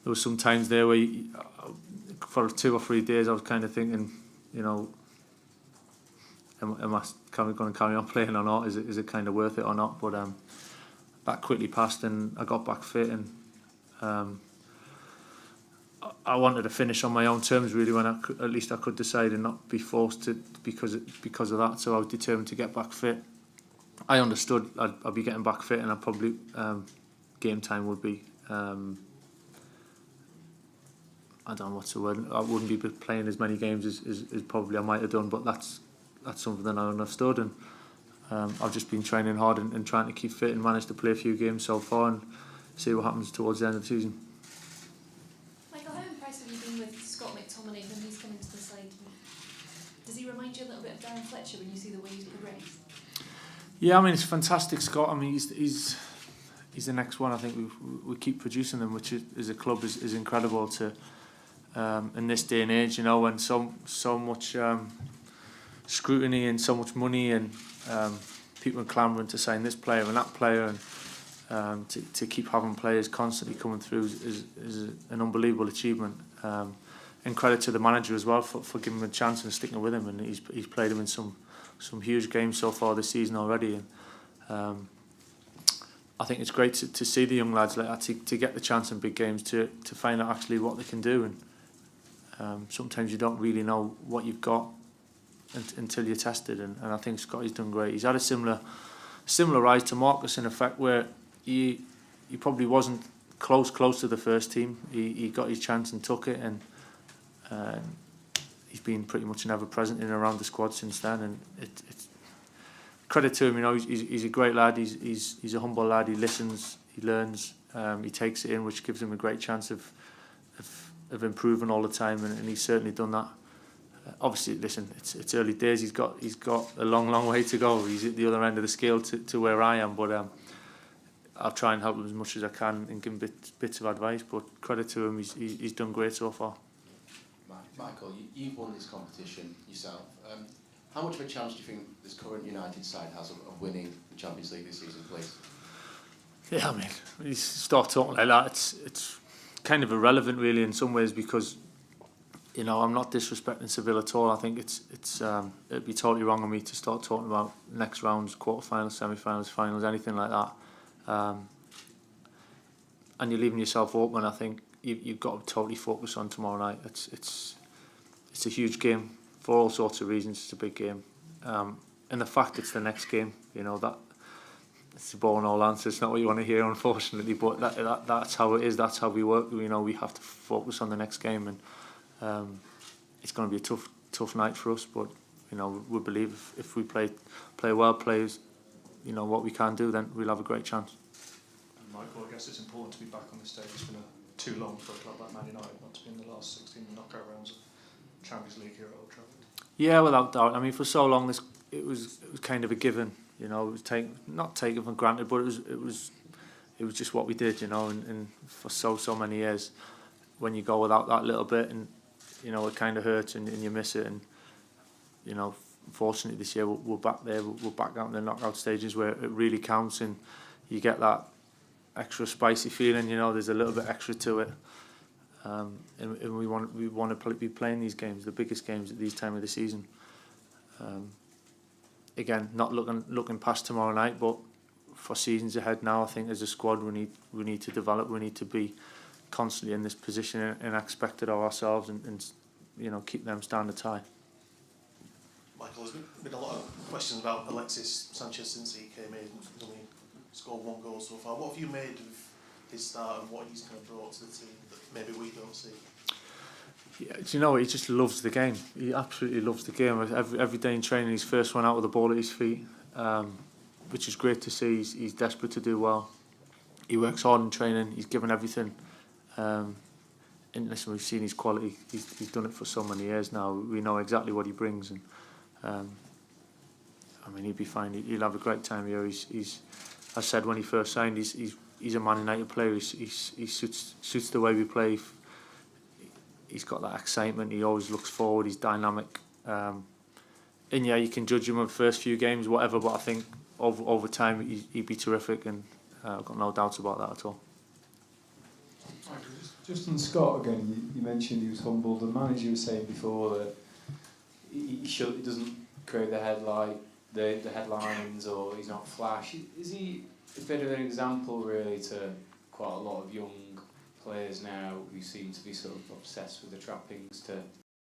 there was some times there where for 2 or 3 days I was kind of thinking, you know, am I going to carry on playing or not? Is it kind of worth it or not? But that quickly passed, and I got back fit, and I wanted to finish on my own terms really, when at least I could decide and not be forced to because of that. So I was determined to get back fit. I understood I'd be getting back fit, and I probably game time would be I don't know what's the word. I wouldn't be playing as many games as probably I might have done, but that's something that I understood, and I've just been training hard and trying to keep fit, and managed to play a few games so far and see what happens towards the end of the season. Michael, how impressed have you been with Scott McTominay when he's come into the side? Does he remind you a little bit of Darren Fletcher when you see the way he's progressed? Yeah, I mean, it's fantastic, Scott. I mean, he's the next one. I think we keep producing them, which as a club is incredible to in this day and age. You know, when so much scrutiny and so much money and people are clamouring to sign this player and that player, and to keep having players constantly coming through is an unbelievable achievement. And credit to the manager as well for giving him a chance and sticking with him. And he's played him in some huge games so far this season already. And I think it's great to see the young lads like that, to get the chance in big games, to find out actually what they can do. And sometimes you don't really know what you've got until you're tested. And I think Scotty's done great. He's had a similar rise to Marcus, in effect, where he probably wasn't close to the first team. He got his chance and took it, and he's been pretty much an ever-present in and around the squad since then. And it's credit to him. You know, he's a great lad. He's a humble lad. He listens, he learns, he takes it in, which gives him a great chance of improving all the time. And he's certainly done that. Obviously, listen, it's early days. He's got a long way to go. He's at the other end of the scale to where I am. But I'll try and help him as much as I can and give him bits of advice. But credit to him, he's done great so far. Michael, you've won this competition yourself. How much of a chance do you think this current United side has of winning the Champions League this season, please? Yeah, I mean, when you start talking like that, it's kind of irrelevant, really, in some ways, because, you know, I'm not disrespecting Seville at all. I think it'd be totally wrong of me to start talking about next rounds, quarterfinals, semi-finals, finals, anything like that. And you're leaving yourself open. I think you've got to totally focus on tomorrow night. It's a huge game for all sorts of reasons. It's a big game, and the fact it's the next game, you know, that it's a boring old answer. It's not what you want to hear, unfortunately, but that's how it is. That's how we work. You know, we have to focus on the next game, and it's going to be a tough night for us. But you know, we believe if we play well, you know, what we can do, then we'll have a great chance. And Michael, I guess it's important to be back on the stage. It's been too long for a club like Man United not to be in the last 16 knockout rounds of Champions League here at Old Trafford. Yeah, without doubt. I mean, for so long, it was kind of a given. You know, it was not taken for granted, but it was just what we did. You know, and for so many years, when you go without that little bit, and you know, it kind of hurts and you miss it. And you know, fortunately this year we're back there. We're back out in the knockout stages where it really counts, and you get that extra spicy feeling. You know, there's a little bit extra to it. And we want to be playing these games, the biggest games at this time of the season. Again, not looking past tomorrow night, but for seasons ahead now, I think as a squad we need to develop. We need to be constantly in this position and expect it of ourselves, and you know, keep them standards high. Michael, there's been a lot of questions about Alexis Sanchez since he came in. He's only scored 1 goal so far. What have you made of his start and what he's kind of brought to the team that maybe we don't see? Yeah, do you know what? He just loves the game. He absolutely loves the game. Every day in training, he's first one out with the ball at his feet, which is great to see. He's desperate to do well. He works hard in training. He's given everything. And listen, we've seen his quality. He's done it for so many years now. We know exactly what he brings, and I mean, he'd be fine. He'll have a great time here. He's I said when he first signed, he's a Man United player. He suits the way we play. He's got that excitement. He always looks forward. He's dynamic. And yeah, you can judge him on the first few games, whatever. But I think over time he'd be terrific, and I've got no doubts about that at all. Just Just on Scott again, you mentioned he was humble. The manager was saying before that he doesn't create the headlines, or he's not flash. Is he a bit of an example really to quite a lot of young players now who seem to be sort of obsessed with the trappings to